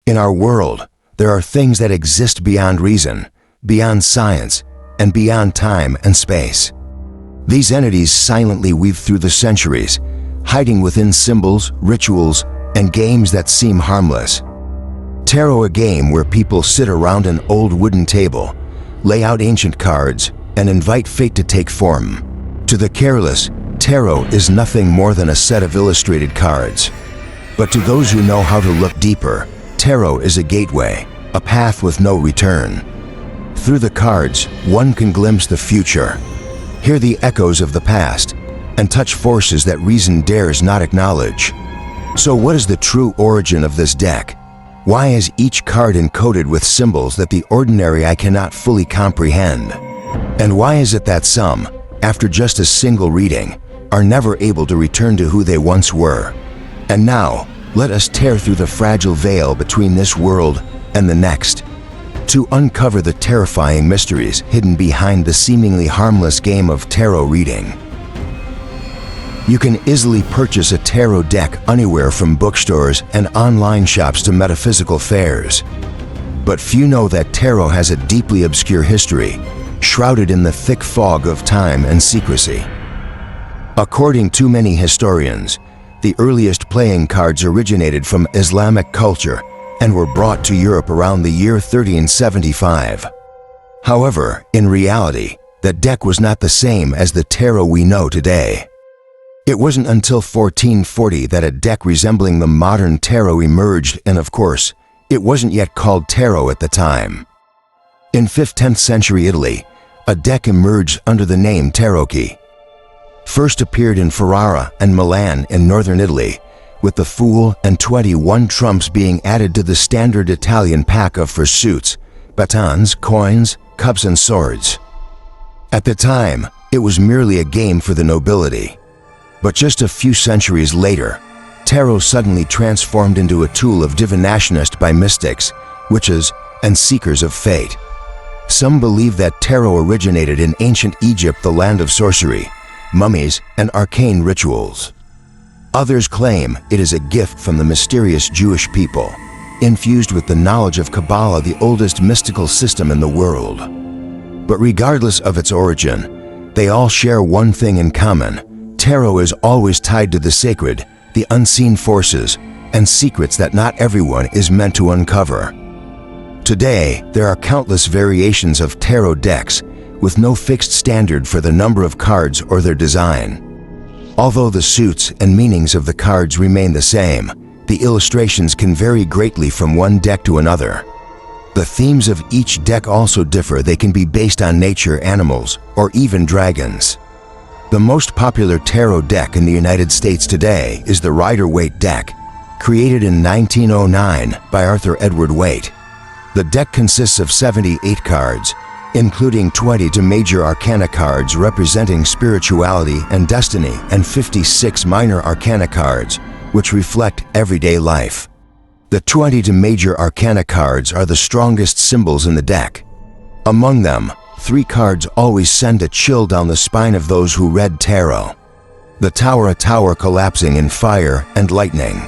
In our world, there are things that exist beyond reason, beyond science, and beyond time and space. These entities silently weave through the centuries, hiding within symbols, rituals, and games that seem harmless. Tarot, a game where people sit around an old wooden table, lay out ancient cards, and invite fate to take form. To the careless, tarot is nothing more than a set of illustrated cards. But to those who know how to look deeper, tarot is a gateway, a path with no return. Through the cards, one can glimpse the future, hear the echoes of the past, and touch forces that reason dares not acknowledge. So what is the true origin of this deck? Why is each card encoded with symbols that the ordinary eye cannot fully comprehend? And why is it that some, after just a single reading, are never able to return to who they once were? And now, let us tear through the fragile veil between this world and the next, to uncover the terrifying mysteries hidden behind the seemingly harmless game of tarot reading. You can easily purchase a tarot deck anywhere from bookstores and online shops to metaphysical fairs. But few know that tarot has a deeply obscure history, shrouded in the thick fog of time and secrecy. According to many historians, the earliest playing cards originated from Islamic culture and were brought to Europe around the year 1375. However, in reality, the deck was not the same as the tarot we know today. It wasn't until 1440 that a deck resembling the modern tarot emerged, and of course, it wasn't yet called tarot at the time. In 5th-10th century Italy, a deck emerged under the name tarocchi. First appeared in Ferrara and Milan in northern Italy, with the Fool and 21 trumps being added to the standard Italian pack of fursuits, batons, coins, cups, and swords. At the time, it was merely a game for the nobility. But just a few centuries later, tarot suddenly transformed into a tool of divinationists by mystics, witches, and seekers of fate. Some believe that tarot originated in ancient Egypt, the land of sorcery, mummies, and arcane rituals. Others claim it is a gift from the mysterious Jewish people, infused with the knowledge of Kabbalah, the oldest mystical system in the world. But regardless of its origin, they all share one thing in common. Tarot is always tied to the sacred, the unseen forces, and secrets that not everyone is meant to uncover. Today, there are countless variations of tarot decks, with no fixed standard for the number of cards or their design. Although the suits and meanings of the cards remain the same, the illustrations can vary greatly from one deck to another. The themes of each deck also differ. They can be based on nature, animals, or even dragons. The most popular tarot deck in the United States today is the Rider-Waite deck, created in 1909 by Arthur Edward Waite. The deck consists of 78 cards, including 20 major arcana cards representing spirituality and destiny, and 56 minor arcana cards, which reflect everyday life. The 20 major arcana cards are the strongest symbols in the deck. Among them, 3 cards always send a chill down the spine of those who read tarot. The Tower, a tower collapsing in fire and lightning.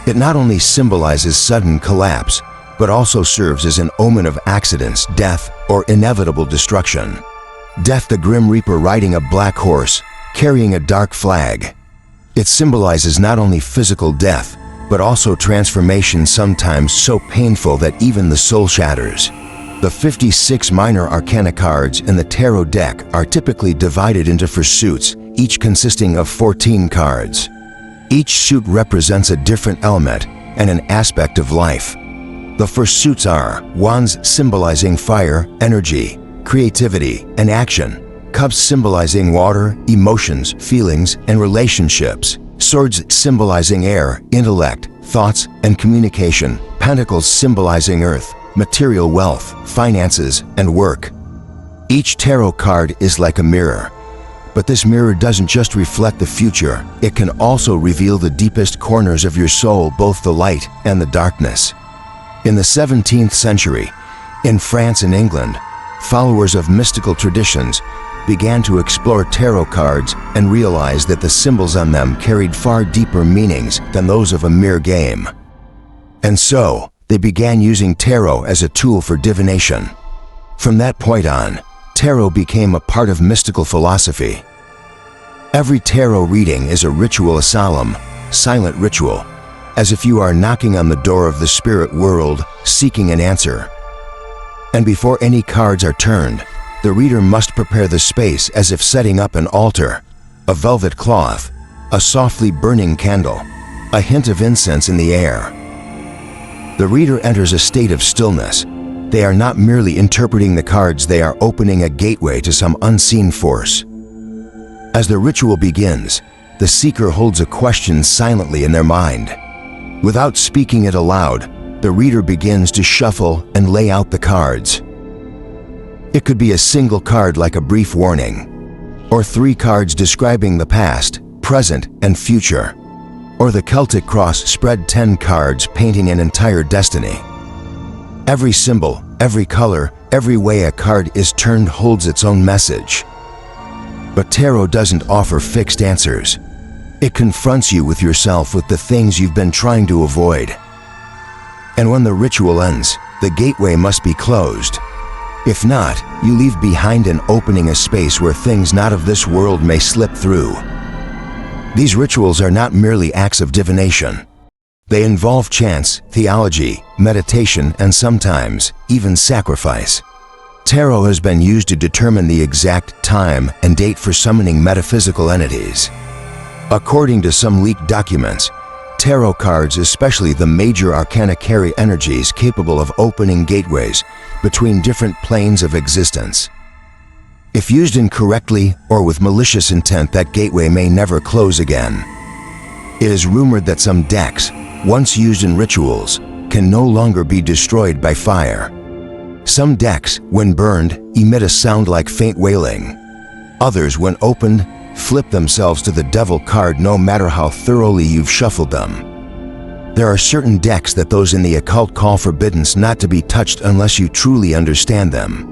It not only symbolizes sudden collapse, but also serves as an omen of accidents, death, or inevitable destruction. Death, the Grim Reaper riding a black horse, carrying a dark flag. It symbolizes not only physical death, but also transformation, sometimes so painful that even the soul shatters. The 56 minor arcana cards in the tarot deck are typically divided into fursuits, each consisting of 14 cards. Each suit represents a different element and an aspect of life. The fursuits are wands, symbolizing fire, energy, creativity, and action; cups, symbolizing water, emotions, feelings, and relationships; swords, symbolizing air, intellect, thoughts, and communication; pentacles, symbolizing earth, material wealth, finances, and work. Each tarot card is like a mirror, but this mirror doesn't just reflect the future, it can also reveal the deepest corners of your soul, both the light and the darkness. In the 17th century, in France and England, followers of mystical traditions began to explore tarot cards and realized that the symbols on them carried far deeper meanings than those of a mere game. And so, they began using tarot as a tool for divination. From that point on, tarot became a part of mystical philosophy. Every tarot reading is a ritual, a solemn, silent ritual, as if you are knocking on the door of the spirit world, seeking an answer. And before any cards are turned, the reader must prepare the space as if setting up an altar, a velvet cloth, a softly burning candle, a hint of incense in the air. The reader enters a state of stillness. They are not merely interpreting the cards, they are opening a gateway to some unseen force. As the ritual begins, the seeker holds a question silently in their mind. Without speaking it aloud, the reader begins to shuffle and lay out the cards. It could be a single card like a brief warning, or 3 cards describing the past, present, and future, or the Celtic cross spread 10 cards painting an entire destiny. Every symbol, every color, every way a card is turned holds its own message. But tarot doesn't offer fixed answers. It confronts you with yourself, with the things you've been trying to avoid. And when the ritual ends, the gateway must be closed. If not, you leave behind an opening, a space where things not of this world may slip through. These rituals are not merely acts of divination. They involve chants, theology, meditation, and sometimes even sacrifice. Tarot has been used to determine the exact time and date for summoning metaphysical entities. According to some leaked documents, tarot cards, especially the major arcana, carry energies capable of opening gateways between different planes of existence. If used incorrectly or with malicious intent, that gateway may never close again. It is rumored that some decks, once used in rituals, can no longer be destroyed by fire. Some decks, when burned, emit a sound like faint wailing. Others, when opened, flip themselves to the devil card no matter how thoroughly you've shuffled them. There are certain decks that those in the occult call forbidden, not to be touched unless you truly understand them.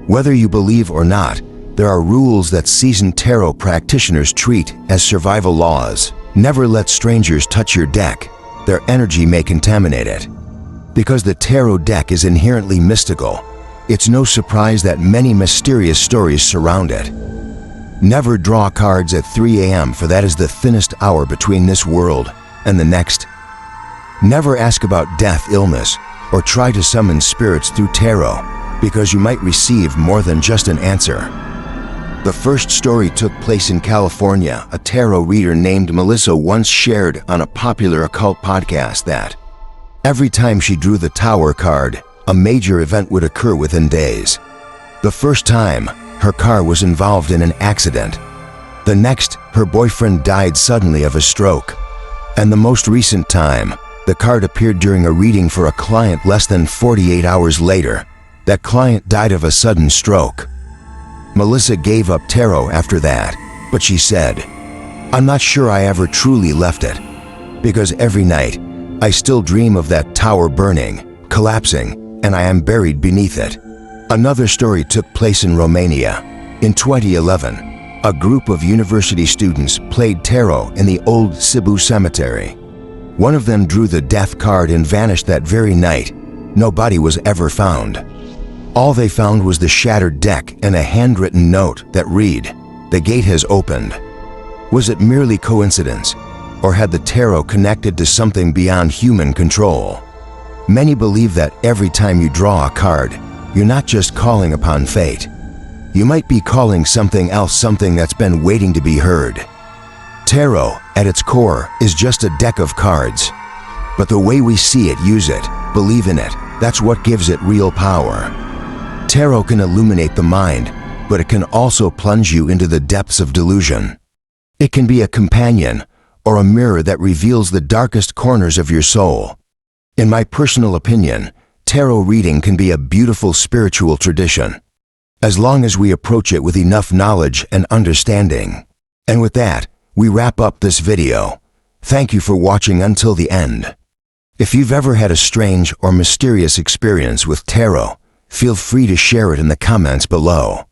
Whether you believe or not, there are rules that seasoned tarot practitioners treat as survival laws. Never let strangers touch your deck. Their energy may contaminate it. Because the tarot deck is inherently mystical, it's no surprise that many mysterious stories surround it. Never draw cards at 3 a.m., for that is the thinnest hour between this world and the next. Never ask about death, illness, or try to summon spirits through tarot, because you might receive more than just an answer. The first story took place in California. A tarot reader named Melissa once shared on a popular occult podcast that every time she drew the Tower card, a major event would occur within days. The first time, her car was involved in an accident. The next, her boyfriend died suddenly of a stroke. And the most recent time, the card appeared during a reading for a client less than 48 hours later. That client died of a sudden stroke. Melissa gave up tarot after that, but she said, "I'm not sure I ever truly left it, because every night, I still dream of that tower burning, collapsing, and I am buried beneath it." Another story took place in Romania. In 2011, a group of university students played tarot in the old Cebu cemetery. One of them drew the death card and vanished that very night. No body was ever found. All they found was the shattered deck and a handwritten note that read, "The gate has opened." Was it merely coincidence, or had the tarot connected to something beyond human control? Many believe that every time you draw a card, you're not just calling upon fate. You might be calling something else, something that's been waiting to be heard. Tarot, at its core, is just a deck of cards. But the way we see it, use it, believe in it, that's what gives it real power. Tarot can illuminate the mind, but it can also plunge you into the depths of delusion. It can be a companion or a mirror that reveals the darkest corners of your soul. In my personal opinion, tarot reading can be a beautiful spiritual tradition, as long as we approach it with enough knowledge and understanding. And with that, we wrap up this video. Thank you for watching until the end. If you've ever had a strange or mysterious experience with tarot, feel free to share it in the comments below.